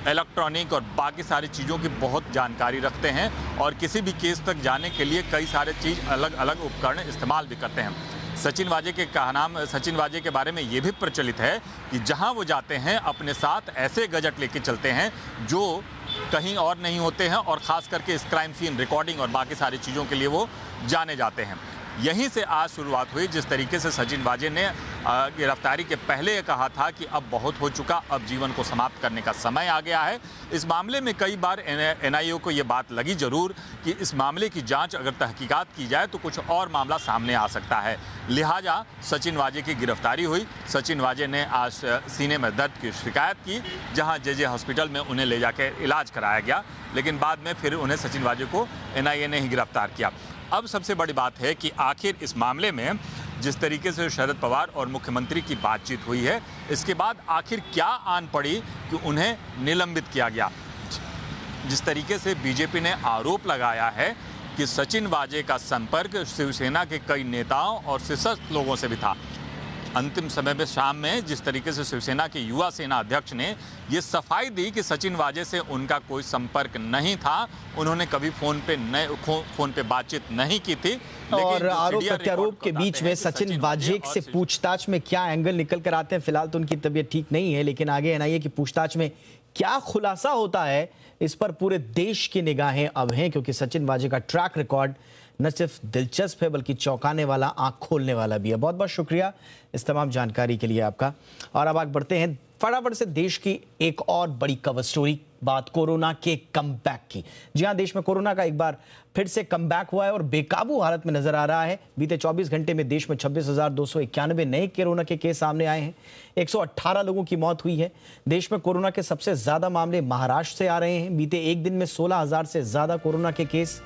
इलेक्ट्रॉनिक और बाकी सारी चीज़ों की बहुत जानकारी रखते हैं और किसी भी केस तक जाने के लिए कई सारे चीज़ अलग अलग उपकरण इस्तेमाल भी करते हैं। सचिन वाजे के बारे में ये भी प्रचलित है कि जहां वो जाते हैं अपने साथ ऐसे गजट लेके चलते हैं जो कहीं और नहीं होते हैं, और ख़ास करके इस क्राइम सीन रिकॉर्डिंग और बाकी सारी चीज़ों के लिए वो जाने जाते हैं। यहीं से आज शुरुआत हुई, जिस तरीके से सचिन वाजे ने गिरफ्तारी के पहले ये कहा था कि अब बहुत हो चुका, अब जीवन को समाप्त करने का समय आ गया है। इस मामले में कई बार एनआईए को ये बात लगी जरूर कि इस मामले की जांच अगर तहकीकात की जाए तो कुछ और मामला सामने आ सकता है। लिहाजा सचिन वाजे की गिरफ्तारी हुई। सचिन वाजे ने आज सीने में दर्द की शिकायत की, जहाँ जेजे हॉस्पिटल में उन्हें ले जाकर इलाज कराया गया, लेकिन बाद में फिर उन्हें सचिन वाजे को एनआईए ने ही गिरफ्तार किया। अब सबसे बड़ी बात है कि आखिर इस मामले में जिस तरीके से शरद पवार और मुख्यमंत्री की बातचीत हुई है, इसके बाद आखिर क्या आन पड़ी कि उन्हें निलंबित किया गया। जिस तरीके से बीजेपी ने आरोप लगाया है कि सचिन वाजे का संपर्क शिवसेना के कई नेताओं और शीर्षस्थ लोगों से भी था। अंतिम समय में शाम में जिस तरीके से शिवसेना के युवा सेना अध्यक्ष ने ये सफाई दी कि सचिन वाजे से उनका कोई संपर्क नहीं था, उन्होंने कभी फोन पे बातचीत नहीं की थी। और आरोप प्रत्यारोप के बीच में सचिन वाजे से पूछताछ में क्या एंगल निकल कर आते हैं। फिलहाल तो उनकी तबीयत ठीक नहीं है, लेकिन आगे एनआईए की पूछताछ में क्या खुलासा होता है, इस पर पूरे देश की निगाहें अब हैं, क्योंकि सचिन वाजे का ट्रैक रिकॉर्ड न सिर्फ दिलचस्प है बल्कि चौंकाने वाला, आंख खोलने वाला भी है। बहुत बहुत शुक्रिया इस तमाम जानकारी के लिए आपका। और अब आगे बढ़ते हैं फटाफट से देश की एक और बड़ी कवर स्टोरी, बात कोरोना के कमबैक की। जी हां, देश में कोरोना का एक बार फिर से कमबैक हुआ है और बेकाबू हालत में नजर आ रहा है। बीते 24 घंटे में देश में 26,291 नए कोरोना के केस सामने आए हैं। 118 लोगों की मौत हुई है। देश में कोरोना के सबसे ज्यादा मामले महाराष्ट्र से आ रहे हैं। बीते एक दिन में 16,000 से ज्यादा कोरोना के केस।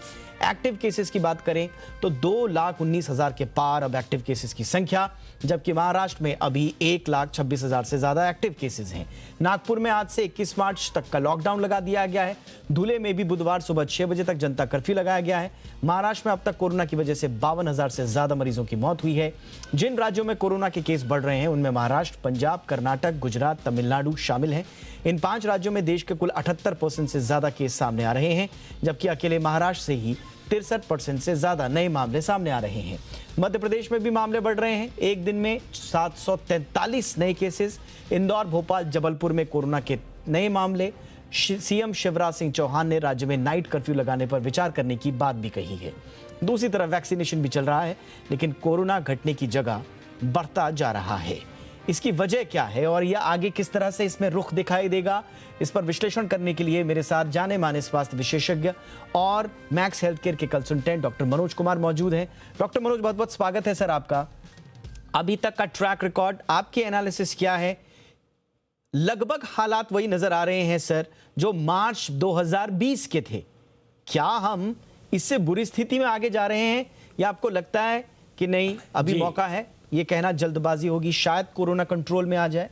एक्टिव केसेस की बात करें तो 2,19,000 के पार अब एक्टिव केसेस की संख्या, जबकि महाराष्ट्र में अभी 1,26,000 से ज्यादा एक्टिव केसेस हैं। नागपुर में आज से 21 मार्च तक का लॉकडाउन लगा दिया गया है। धुले में भी बुधवार सुबह 6 बजे तक जनता कर्फ्यू लगाया गया है। महाराष्ट्र में अब तक कोरोना की वजह से 52,000 से ज्यादा मरीजों की मौत हुई है। जिन राज्यों में कोरोना के केस बढ़ रहे हैं उनमें महाराष्ट्र, पंजाब, कर्नाटक, गुजरात, तमिलनाडु शामिल हैं। इन 5 राज्यों में देश के कुल 78% से ज्यादा केस सामने आ रहे हैं, जबकि अकेले महाराष्ट्र से ही 63% से ज्यादा नए मामले सामने आ रहे हैं। मध्य प्रदेश में भी मामले बढ़ रहे हैं। एक दिन में 743 नए केसेस। इंदौर, भोपाल, जबलपुर में कोरोना के नए मामले। सीएम शिवराज सिंह चौहान ने राज्य में नाइट कर्फ्यू लगाने पर विचार करने की बात भी कही है। दूसरी तरफ वैक्सीनेशन भी चल रहा है, लेकिन कोरोना घटने की जगह बढ़ता जा रहा है। इसकी वजह क्या है और यह आगे किस तरह से इसमें रुख दिखाई देगा, इस पर विश्लेषण करने के लिए मेरे साथ जाने माने स्वास्थ्य विशेषज्ञ और मैक्स हेल्थ केयर के कंसल्टेंट डॉक्टर मनोज कुमार मौजूद हैं। डॉक्टर मनोज, बहुत बहुत स्वागत है सर आपका। अभी तक का ट्रैक रिकॉर्ड, आपके एनालिसिस क्या है? लगभग हालात वही नजर आ रहे हैं सर जो मार्च 2020 के थे। क्या हम इससे बुरी स्थिति में आगे जा रहे हैं या आपको लगता है कि नहीं अभी मौका है, ये कहना जल्दबाजी होगी, शायद कोरोना कंट्रोल में आ जाए?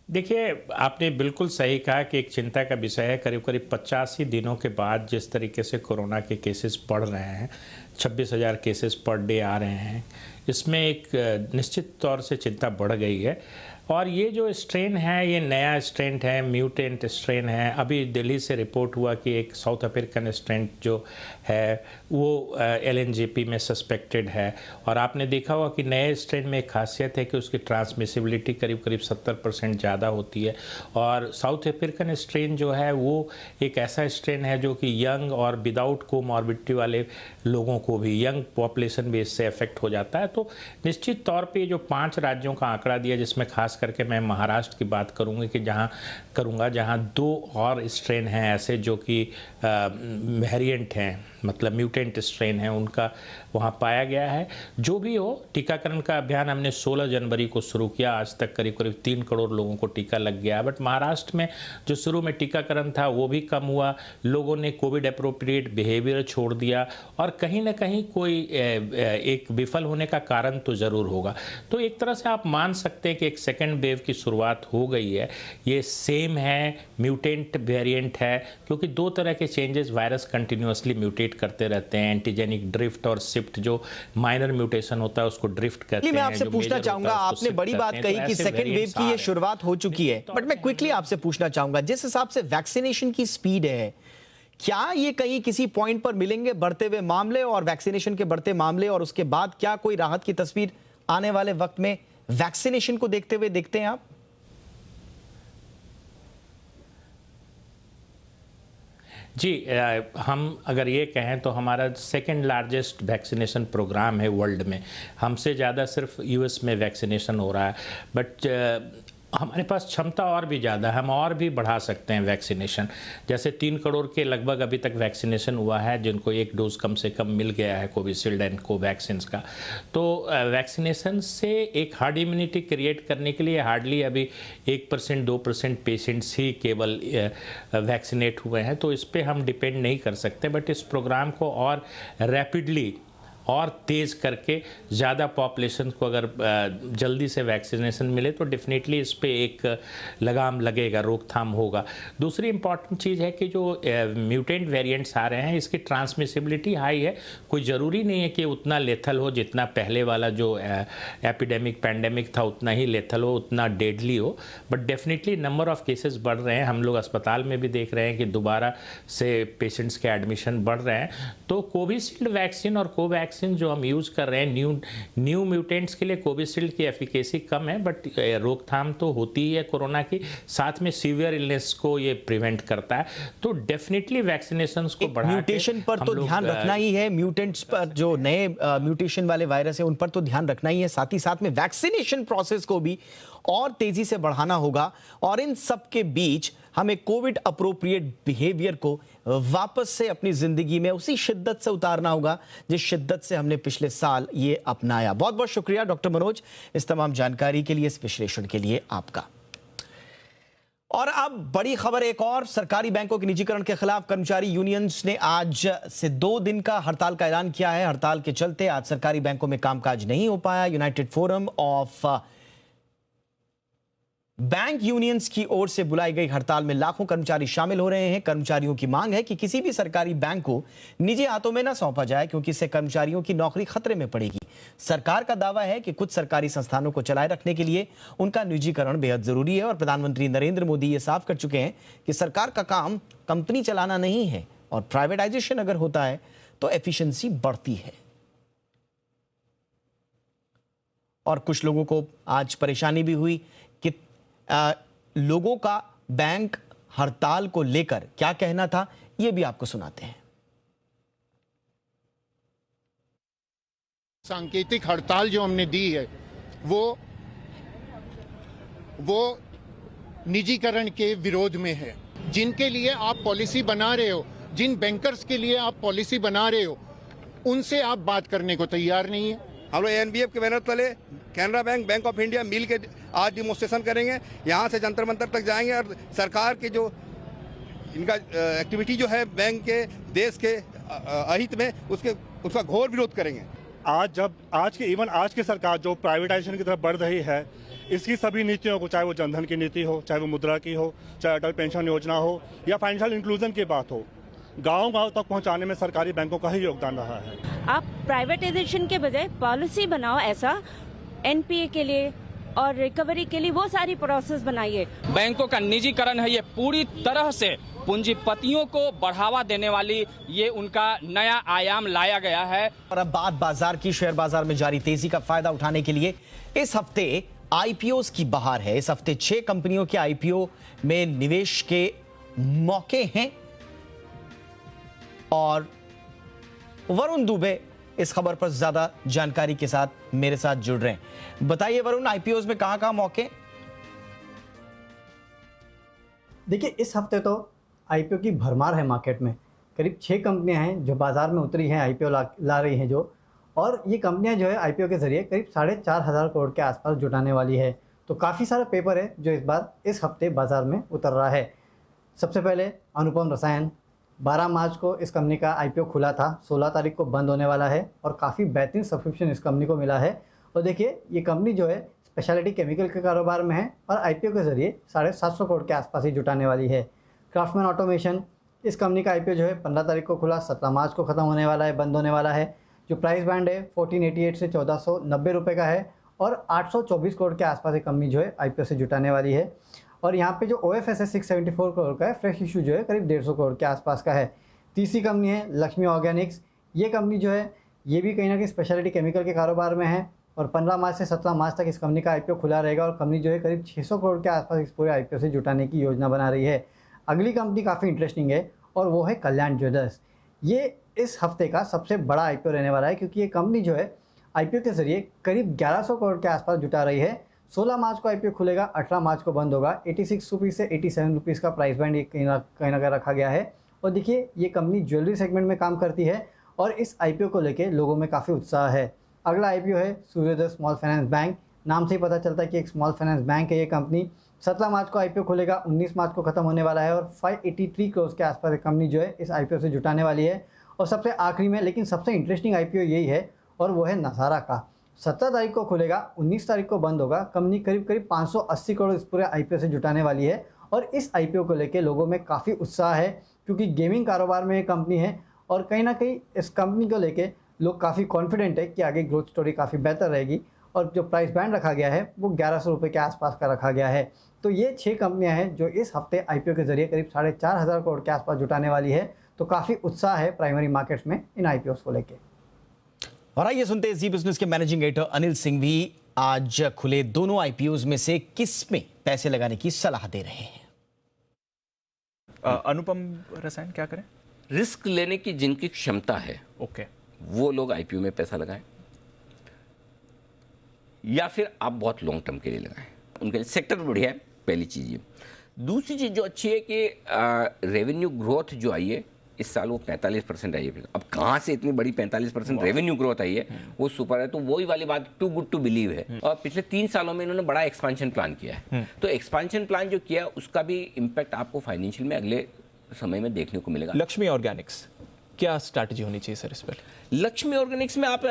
देखिए, आपने बिल्कुल सही कहा कि एक चिंता का विषय है। करीब करीब 85 दिनों के बाद जिस तरीके से कोरोना के केसेस बढ़ रहे हैं, 26,000 केसेस पर डे आ रहे हैं, इसमें एक निश्चित तौर से चिंता बढ़ गई है। और ये जो स्ट्रेन है, ये नया स्ट्रेन है, म्यूटेंट स्ट्रेन है। अभी दिल्ली से रिपोर्ट हुआ कि एक साउथ अफ्रीकन स्ट्रेन जो है वो LNGP में सस्पेक्टेड है। और आपने देखा होगा कि नए स्ट्रेन में एक खासियत है कि उसकी ट्रांसमिसिबिलिटी करीब करीब 70% ज़्यादा होती है। और साउथ अफ्रीकन स्ट्रेन जो है वो एक ऐसा स्ट्रेन है जो कि यंग और विदाउट कोमॉर्बिडिटी वाले लोगों को भी, यंग पॉपुलेशन भी इससे अफेक्ट हो जाता है। तो निश्चित तौर पे जो 5 राज्यों का आंकड़ा दिया, जिसमें खास करके मैं महाराष्ट्र की बात करूंगी कि जहां 2 और स्ट्रेन हैं ऐसे जो कि वेरिएंट हैं, मतलब म्यूटेंट स्ट्रेन है, उनका वहाँ पाया गया है। जो भी हो, टीकाकरण का अभियान हमने 16 जनवरी को शुरू किया। आज तक करीब करीब 3 करोड़ लोगों को टीका लग गया। बट महाराष्ट्र में जो शुरू में टीकाकरण था वो भी कम हुआ। लोगों ने कोविड अप्रोप्रिएट बिहेवियर छोड़ दिया और कहीं ना कहीं कोई एक विफल होने का कारण तो ज़रूर होगा। तो एक तरह से आप मान सकते हैं कि एक सेकेंड वेव की शुरुआत हो गई है। ये सेम है, म्यूटेंट वेरिएंट है, क्योंकि 2 तरह के चेंजेस वायरस कंटिन्यूअसली म्यूटेट करते रहते हैं। एंटीजेनिक ड्रिफ्ट और शिफ्ट, जो माइनर म्यूटेशन होता है उसको ड्रिफ्ट करते हैं। मैं आपसे पूछना चाहूंगा, आपने बड़ी बात कही कि सेकेंड वेव की ये शुरुआत हो चुकी है, बट मैं क्विकली आपसे पूछना चाहूंगा, जिस हिसाब से वैक्सीनेशन की स्पीड है, क्या ये कहीं किसी पॉइंट पर मिलेंगे बढ़ते हुए मामले और वैक्सीनेशन के बढ़ते मामले, और उसके बाद क्या कोई राहत की तस्वीर आने वाले वक्त में वैक्सीनेशन को देखते हुए देखते हैं आप? जी, हम अगर ये कहें तो हमारा सेकेंड लार्जेस्ट वैक्सीनेशन प्रोग्राम है वर्ल्ड में। हमसे ज़्यादा सिर्फ US में वैक्सीनेशन हो रहा है। बट हमारे पास क्षमता और भी ज़्यादा है, हम और भी बढ़ा सकते हैं वैक्सीनेशन। जैसे 3 करोड़ के लगभग अभी तक वैक्सीनेशन हुआ है, जिनको 1 डोज कम से कम मिल गया है कोविशील्ड एंड कोवैक्सीन का। तो वैक्सीनेशन से एक हार्ड इम्यूनिटी क्रिएट करने के लिए हार्डली अभी 1% 2% पेशेंट्स ही केवल वैक्सीनेट हुए हैं, तो इस पर हम डिपेंड नहीं कर सकते। बट इस प्रोग्राम को और रैपिडली और तेज़ करके ज़्यादा पॉपुलेशन को अगर जल्दी से वैक्सीनेशन मिले तो डेफिनेटली इस पे एक लगाम लगेगा, रोकथाम होगा। दूसरी इम्पॉर्टेंट चीज़ है कि जो म्यूटेंट वेरिएंट्स आ रहे हैं, इसकी ट्रांसमिसिबिलिटी हाई है। कोई ज़रूरी नहीं है कि उतना लेथल हो जितना पहले वाला जो एपिडेमिक पैंडेमिक था उतना ही लेथल हो, उतना डेडली हो। But definitely number of cases बढ़ रहे हैं। हम लोग अस्पताल में भी देख रहे हैं कि दोबारा से पेशेंट्स के एडमिशन बढ़ रहे हैं। तो कोविशील्ड वैक्सीन और कोवैक्सीन जो हम यूज़ कर रहे हैं न्यू म्यूटेंट्स के लिए कोविशील्ड की एफिकेसी कम है, बट रोकथाम तो होती ही है कोरोना की, साथ में सीवियर इलनेस को ये प्रिवेंट करता है। तो डेफिनेटली वैक्सीनेशन को बढ़ा म्यूटेशन पर तो ध्यान रखना ही है, म्यूटेंट्स पर जो नए म्यूटेशन वाले वायरस है उन पर तो ध्यान रखना ही है, साथ ही साथ में वैक्सीनेशन प्रोसेस को भी और तेजी से बढ़ाना होगा। और इन सब के बीच हमें कोविड अप्रोप्रिएट बिहेवियर को वापस से अपनी जिंदगी में उसी शिद्दत से उतारना होगा जिस शिद्दत से हमने पिछले साल ये अपनाया। बहुत बहुत शुक्रिया डॉक्टर मनोज इस तमाम जानकारी के लिए, इस विश्लेषण के लिए आपका। और अब बड़ी खबर एक और, सरकारी बैंकों के निजीकरण के खिलाफ कर्मचारी यूनियंस ने आज से 2 दिन का हड़ताल का ऐलान किया है। हड़ताल के चलते आज सरकारी बैंकों में कामकाज नहीं हो पाया। United forum of bank unions की ओर से बुलाई गई हड़ताल में लाखों कर्मचारी शामिल हो रहे हैं। कर्मचारियों की मांग है कि किसी भी सरकारी बैंक को निजी हाथों में न सौंपा जाए, क्योंकि इससे कर्मचारियों की नौकरी खतरे में पड़ेगी। सरकार का दावा है कि कुछ सरकारी संस्थानों को चलाए रखने के लिए उनका निजीकरण बेहद जरूरी है और प्रधानमंत्री नरेंद्र मोदी ये साफ कर चुके हैं कि सरकार का काम कंपनी चलाना नहीं है और प्राइवेटाइजेशन अगर होता है तो एफिशिएंसी बढ़ती है। और कुछ लोगों को आज परेशानी भी हुई कि लोगों का बैंक हड़ताल को लेकर क्या कहना था, यह भी आपको सुनाते हैं। सांकेतिक हड़ताल जो हमने दी है वो निजीकरण के विरोध में है। जिनके लिए आप पॉलिसी बना रहे हो, जिन बैंकर्स के लिए आप पॉलिसी बना रहे हो, उनसे आप बात करने को तैयार नहीं है। हम लोग एनबीएफ के बैनर तले Canara bank, bank of India मिल के आज डिमोन्स्ट्रेशन करेंगे। यहाँ से जंतर मंतर तक जाएंगे और सरकार के जो इनका एक्टिविटी जो है बैंक के देश के अहित में उसका घोर विरोध करेंगे। आज की सरकार जो प्राइवेटाइजेशन की तरफ बढ़ रही है, इसकी सभी नीतियों को, चाहे वो जनधन की नीति हो, चाहे वो मुद्रा की हो, चाहे अटल पेंशन योजना हो या फाइनेंशियल इंक्लूजन की बात हो, गांव-गांव तक पहुंचाने में सरकारी बैंकों का ही योगदान रहा है। आप प्राइवेटाइजेशन के बजाय पॉलिसी बनाओ, ऐसा एनपीए के लिए और रिकवरी के लिए वो सारी प्रोसेस बनाइए। बैंकों का निजीकरण है, ये पूरी तरह से पूंजीपतियों को बढ़ावा देने वाली ये उनका नया आयाम लाया गया है। और अब बात बाजार की। शेयर बाजार में जारी तेजी का फायदा उठाने के लिए इस हफ्ते आईपीओस की बहार है। इस हफ्ते 6 कंपनियों के आईपीओ में निवेश के मौके हैं और वरुण दुबे इस खबर पर ज्यादा जानकारी के साथ मेरे साथ जुड़ रहे हैं। बताइए वरुण, आईपीओस में कहां मोके? देखिए, इस हफ्ते तो आईपीओ की भरमार है मार्केट में। करीब 6 कंपनियां हैं जो बाजार में उतरी हैं, आईपीओ ला रही हैं जो, और ये कंपनियां जो है आईपीओ के जरिए करीब 4,500 करोड़ के आसपास जुटाने वाली है। तो काफ़ी सारा पेपर है जो इस हफ्ते बाजार में उतर रहा है। सबसे पहले अनुपम रसायन, 12 मार्च को इस कंपनी का आईपीओ खुला था, 16 तारीख को बंद होने वाला है और काफ़ी बेहतरीन सब्सक्रिप्शन इस कंपनी को मिला है। और देखिए, ये कंपनी जो है स्पेशलिटी केमिकल के कारोबार में है और आईपीओ के जरिए 750 करोड़ के आसपास ही जुटाने वाली है। क्राफ्टमैन ऑटोमेशन, इस कंपनी का आईपीओ जो है 15 तारीख को खुला, 17 मार्च को ख़त्म होने वाला है, बंद होने वाला है। जो प्राइस बैंड है 1488 से 1490 रुपये का है और 824 करोड़ के आसपास ये कंपनी जो है आईपीओ से जुटाने वाली है। और यहाँ पे जो ओएफएस है 674 करोड़ का है, फ्रेश इशू जो है करीब 150 करोड़ के आसपास का है। तीसरी कंपनी है लक्ष्मी ऑर्गेनिक्स। ये कंपनी जो है ये भी कहीं ना कहीं स्पेशलिटी केमिकल के कारोबार में है और 15 मार्च से 17 मार्च तक इस कंपनी का आईपीओ खुला रहेगा और कंपनी जो है करीब 600 करोड़ के आसपास इस पूरे आईपीओ से जुटाने की योजना बना रही है। अगली कंपनी काफ़ी इंटरेस्टिंग है और वो है कल्याण ज्वेलर्स। ये इस हफ्ते का सबसे बड़ा आईपीओ रहने वाला है क्योंकि ये कंपनी जो है आईपीओ के जरिए करीब 1100 करोड़ के आसपास जुटा रही है, 16 मार्च को आईपीओ खुलेगा, 18 मार्च को बंद होगा। 86 रुपीज़ से 87 रुपीज़ का प्राइस बैंड कहीं ना कहीं रखा गया है। और देखिए ये कंपनी ज्वेलरी सेगमेंट में काम करती है और इस आईपीओ को लेके लोगों में काफ़ी उत्साह है। अगला आईपीओ है सूर्योदय स्मॉल फाइनेंस बैंक। नाम से ही पता चलता है कि एक स्मॉल फाइनेंस बैंक है ये कंपनी। 17 मार्च को आईपीओ खुलेगा, 19 मार्च को खत्म होने वाला है और 583 करोड़ के आसपास एक कंपनी जो है इस आईपीओ से जुटाने वाली है। और सबसे आखिरी में लेकिन सबसे इंटरेस्टिंग आईपीओ यही है और वो है नज़ारा का। 17 तारीख को खुलेगा, 19 तारीख को बंद होगा। कंपनी करीब 580 करोड़ इस पूरे आईपीओ से जुटाने वाली है और इस आईपीओ को लेके लोगों में काफ़ी उत्साह है क्योंकि गेमिंग कारोबार में ये कंपनी है और कहीं ना कहीं इस कंपनी को लेके लोग काफ़ी कॉन्फिडेंट है कि आगे ग्रोथ स्टोरी काफ़ी बेहतर रहेगी। और जो प्राइस बैंड रखा गया है वो 1100 रुपये के आसपास का रखा गया है। तो ये 6 कंपनियां हैं जो इस हफ्ते आईपीओ के जरिए करीब 4,500 करोड़ के आसपास जुटाने वाली है। तो काफ़ी उत्साह है प्राइमरी मार्केट्स में इन आईपीओ को लेके। और आइए सुनते हैं जी बिजनेस के मैनेजिंग एडिटर अनिल सिंह भी आज खुले दोनों आईपीओ में से किस में पैसे लगाने की सलाह दे रहे हैं। अनुपम रसायन क्या करें? रिस्क लेने की जिनकी क्षमता है वो लोग आईपीओ में पैसा लगाएं या फिर आप बहुत लॉन्ग टर्म के लिए लगाएं। उनके लिए सेक्टर बढ़िया है, पहली चीज़ ये। दूसरी चीज़ जो अच्छी है कि रेवेन्यू ग्रोथ जो आई है इस साल वो 45% आई है। अब कहाँ से इतनी बड़ी 45% रेवेन्यू ग्रोथ आई है, वो सुपर है। तो वही वाली बात टू गुड टू बिलीव है। और पिछले 3 सालों में इन्होंने बड़ा एक्सपांशन प्लान किया है। तो एक्सपांशन प्लान जो किया उसका भी इम्पैक्ट आपको फाइनेंशियल में अगले समय में देखने को मिलेगा। लक्ष्मी ऑर्गेनिक्स क्या स्ट्रैटेजी होनी चाहिए सर इस पर? लक्ष्मी ऑर्गेनिक्स में आप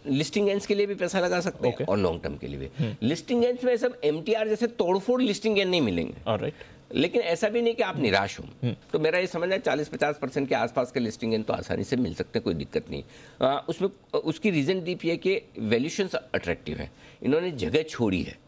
लिस्टिंग गेन्स के लिए भी पैसा लगा सकते हैं और लॉन्ग टर्म के लिए भी। लिस्टिंग गेन्स में सब एमटीआर जैसे तोड़फोड़ लिस्टिंग गेन नहीं मिलेंगे, लेकिन ऐसा भी नहीं कि आप निराश हो। तो मेरा ये समझना है 40-50% के आसपास के लिस्टिंग गेन तो आसानी से मिल सकते हैं, कोई दिक्कत नहीं। उसमें उसकी रीज़न डीप ये कि वैल्यूशंस अट्रैक्टिव है। इन्होंने जगह छोड़ी है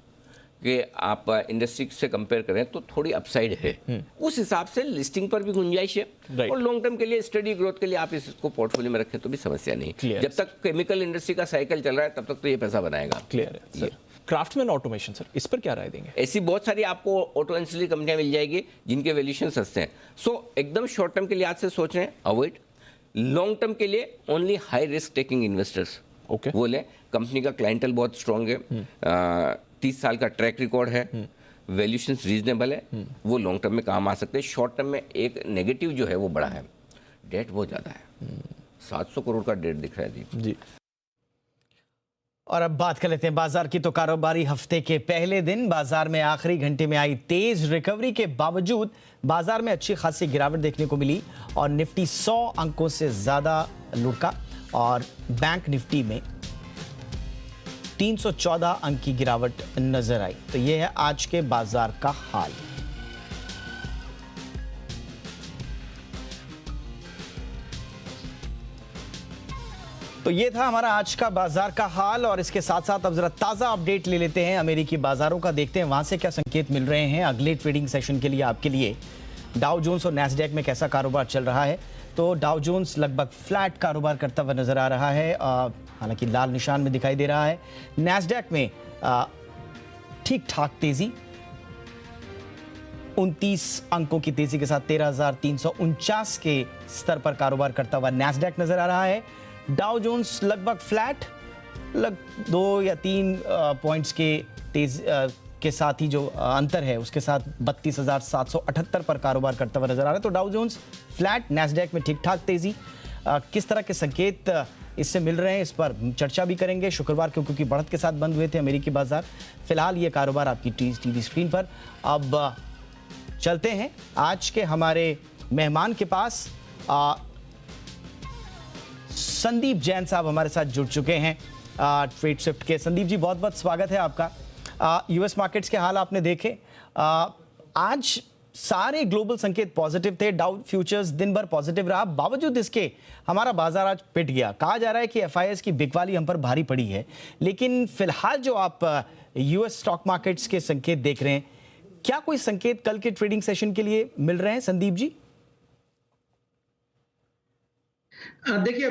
कि आप इंडस्ट्री से कंपेयर करें तो थोड़ी अपसाइड है। उस हिसाब से लिस्टिंग पर भी गुंजाइश है और लॉन्ग टर्म के लिए स्टडी ग्रोथ के लिए आप इसको पोर्टफोलियो में रखें तो भी समस्या नहीं। जब तक केमिकल इंडस्ट्री का साइकिल चल रहा है तब तक तो ये पैसा बनाएगा। क्लियर है सर। क्राफ्टमैन ऑटोमेशन सर, इस पर क्या राय देंगे? ऐसी बहुत सारी आपको ऑटो एंसिलरी कंपनियां मिल जाएगी जिनके वैल्यूएशन सस्ते हैं। सो एकदम शॉर्ट टर्म के लिए आज से सोच रहे हैं अवॉइड। लॉन्ग टर्म के लिए only high risk taking investors वो लें। कंपनी का क्लाइंटल बहुत स्ट्रांग है, 30 साल का ट्रैक रिकॉर्ड है, वैल्यूएशंस रीजनेबल है, वो लॉन्ग टर्म में काम आ सकते हैं। शॉर्ट टर्म में एक नेगेटिव जो है वो बड़ा है, डेट बहुत ज़्यादा है। 700 करोड़ का डेट दिख रहा है जी। और अब बात कर लेते हैं बाजार की। तो कारोबारी हफ्ते के पहले दिन बाजार में आखिरी घंटे में आई तेज रिकवरी के बावजूद बाजार में अच्छी खासी गिरावट देखने को मिली और निफ्टी 100 अंकों से ज्यादा लुढ़का और बैंक निफ्टी में 314 अंक की गिरावट नजर आई। तो यह है आज के बाजार का हाल। तो ये था हमारा आज का बाजार का हाल और इसके साथ साथ अब जरा ताजा अपडेट ले लेते हैं अमेरिकी बाजारों का। देखते हैं वहां से क्या संकेत मिल रहे हैं अगले ट्रेडिंग सेशन के लिए आपके लिए। डाउ जोन्स और नैस्डैक में कैसा कारोबार चल रहा है? तो डाउ जोन्स लगभग फ्लैट कारोबार करता हुआ नजर आ रहा है, हालांकि लाल निशान में दिखाई दे रहा है। नैस्डैक में ठीक ठाक तेजी, 29 अंकों की तेजी के साथ 13,349 के स्तर पर कारोबार करता हुआ नैस्डैक नजर आ रहा है। डाउ जोन्स लगभग फ्लैट, 2 या 3 पॉइंट्स के तेज के साथ ही जो अंतर है उसके साथ 32,778 पर कारोबार करता हुआ नजर आ रहा है। तो डाउ जोन्स फ्लैट, नैस्डैक में ठीक ठाक तेजी। किस तरह के संकेत इससे मिल रहे हैं इस पर चर्चा भी करेंगे। शुक्रवार को क्योंकि बढ़त के साथ बंद हुए थे अमेरिकी बाजार। फिलहाल ये कारोबार आपकी टीवी स्क्रीन पर। अब चलते हैं आज के हमारे मेहमान के पास। संदीप जैन साहब हमारे साथ जुड़ चुके हैं ट्रेड शिफ्ट के। संदीप जी बहुत बहुत स्वागत है आपका। यूएस मार्केट्स के हाल आपने देखे, आज सारे ग्लोबल संकेत पॉजिटिव थे। डाउ फ्यूचर्स दिन भर पॉजिटिव रहा, बावजूद इसके हमारा बाजार आज पिट गया। कहा जा रहा है कि एफआईएस की बिकवाली हम पर भारी पड़ी है, लेकिन फिलहाल जो आप यूएस स्टॉक मार्केट्स के संकेत देख रहे हैं, क्या कोई संकेत कल के ट्रेडिंग सेशन के लिए मिल रहे हैं संदीप जी? देखिए,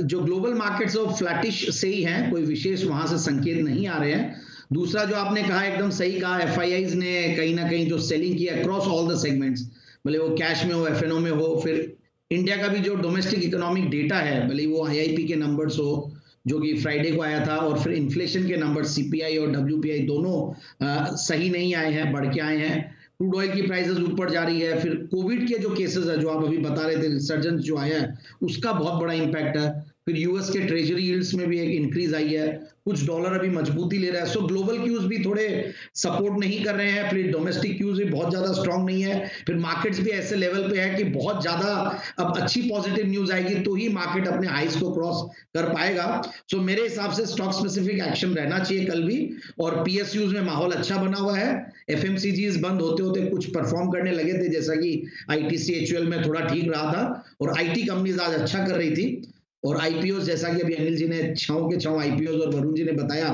जो ग्लोबल मार्केट्स वो फ्लैटिश से ही हैं, कोई विशेष वहां से संकेत नहीं आ रहे हैं। दूसरा जो आपने कहा एकदम सही कहा, एफआईआईज ने कहीं ना कहीं जो सेलिंग किया अक्रॉस ऑल द सेगमेंट्स, भले वो कैश में हो, एफएनओ में हो, फिर इंडिया का भी जो डोमेस्टिक इकोनॉमिक डेटा है, भले वो आईआईपी के नंबर्स हो, जो कि फ्राइडे को आया था, और फिर इन्फ्लेशन के नंबर CPI और WPI दोनों सही नहीं आए हैं, बढ़ के आए हैं। क्रूड ऑयल की प्राइसेस ऊपर जा रही है। फिर कोविड के जो केसेस है, जो आप अभी बता रहे थे, रिसर्जेंस जो आया है, उसका बहुत बड़ा इम्पैक्ट है। फिर यूएस के ट्रेजरी यील्ड्स में भी एक इंक्रीज आई है, कुछ डॉलर अभी मजबूती ले रहा है। सो ग्लोबल क्यूज भी थोड़े सपोर्ट नहीं कर रहे हैं, फिर डोमेस्टिक क्यूज भी बहुत ज्यादा स्ट्रांग नहीं है। फिर मार्केट्स भी ऐसे लेवल पे है कि बहुत ज्यादा अब अच्छी पॉजिटिव न्यूज आएगी तो ही मार्केट अपने हाइस को क्रॉस कर पाएगा। सो मेरे हिसाब से स्टॉक स्पेसिफिक एक्शन रहना चाहिए कल भी, और PSUs में माहौल अच्छा बना हुआ है। FMCGs बंद होते होते कुछ परफॉर्म करने लगे थे, जैसा कि ITC HUL में थोड़ा ठीक रहा था, और IT कंपनीज आज अच्छा कर रही थी। और IPOs, जैसा कि अभी अनिल जी ने 6 के 6 IPOs और वरुण जी ने बताया,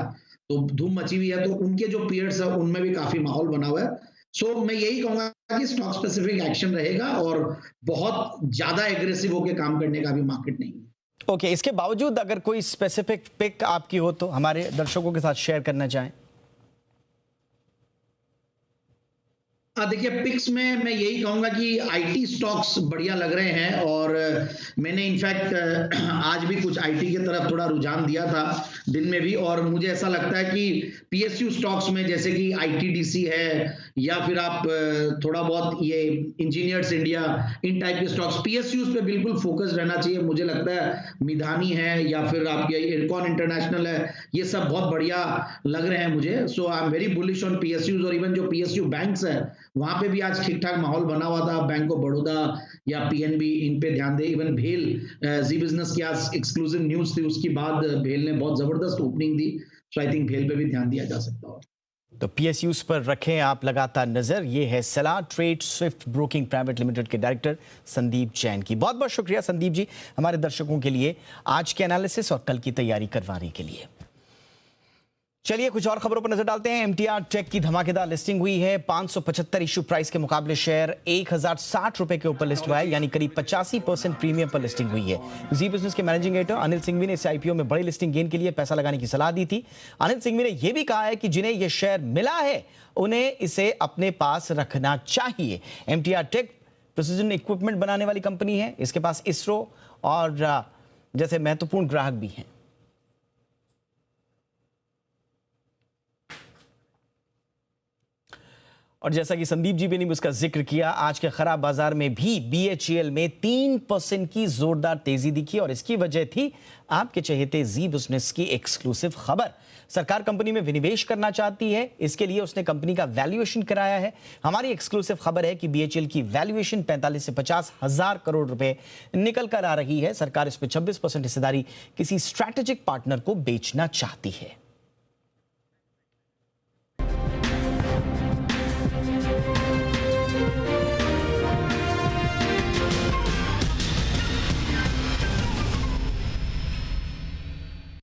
तो धूम मची हुई है। तो उनके जो पीरियड्स है उनमें भी काफी माहौल बना हुआ है। सो मैं यही कहूंगा कि स्टॉक स्पेसिफिक एक्शन रहेगा, और बहुत ज्यादा एग्रेसिव होकर काम करने का भी मार्केट नहीं है। ओके, इसके बावजूद अगर कोई स्पेसिफिक पिक आपकी हो तो हमारे दर्शकों के साथ शेयर करना चाहें। देखिए, पिक्स में मैं यही कहूंगा कि IT स्टॉक्स बढ़िया लग रहे हैं, और मैंने इनफैक्ट आज भी कुछ IT की तरफ थोड़ा रुझान दिया था दिन में भी। और मुझे ऐसा लगता है कि PSU स्टॉक्स में, जैसे कि ITDC है, या फिर आप थोड़ा बहुत ये इंजीनियर्स इंडिया, इन टाइप के स्टॉक्स, PSUs पे बिल्कुल फोकस रहना चाहिए। मुझे लगता है मिधानी है, या फिर आपके इरकॉन इंटरनेशनल है, ये सब बहुत बढ़िया लग रहे हैं मुझे। So I am very bullish on PSUs। और इवन जो PSU बैंक्स है, वहां पे भी आज ठीक ठाक माहौल बना हुआ था। बैंक ऑफ बड़ौदा या PNB, इन पे ध्यान दे। इवन भेल, जी बिजनेस की आज एक्सक्लूसिव न्यूज थी, उसके बाद भेल ने बहुत जबरदस्त opening the. So I think भेल पे भी ध्यान दिया जा सकता है। तो PSUs पर रखें आप लगातार नजर। ये है सलाह trade Swift broking private limited के डायरेक्टर संदीप जैन की। बहुत बहुत शुक्रिया संदीप जी, हमारे दर्शकों के लिए आज के एनालिसिस और कल की तैयारी करवाने के लिए। चलिए कुछ और खबरों पर नजर डालते हैं। MTR टेक की धमाकेदार लिस्टिंग हुई है। 575 इश्यू प्राइस के मुकाबले शेयर 1060 रुपए के ऊपर लिस्ट हुआ है, यानी करीब 85% प्रीमियम पर लिस्टिंग हुई है। जी बिजनेस के मैनेजिंग एडिटर अनिल सिंघवी ने इस IPO में बड़ी लिस्टिंग गेन के लिए पैसा लगाने की सलाह दी थी। अनिल सिंघवी ने यह भी कहा है कि जिन्हें यह शेयर मिला है उन्हें इसे अपने पास रखना चाहिए। MTR टेक प्रिसिजन इक्विपमेंट बनाने वाली कंपनी है। इसके पास ISRO और जैसे महत्वपूर्ण ग्राहक भी हैं। और जैसा कि संदीप जी ने उसका जिक्र किया, आज के खराब बाजार में भी BHEL में 3% की जोरदार तेजी दिखी, और इसकी वजह थी आपके चहेते जी बिजनेस की एक्सक्लूसिव खबर। सरकार कंपनी में विनिवेश करना चाहती है, इसके लिए उसने कंपनी का वैल्यूएशन कराया है। हमारी एक्सक्लूसिव खबर है कि BHEL की वैल्यूएशन 45 से 50 हजार करोड़ रुपए निकल कर आ रही है। सरकार इस पर 26% हिस्सेदारी किसी स्ट्रैटेजिक पार्टनर को बेचना चाहती है।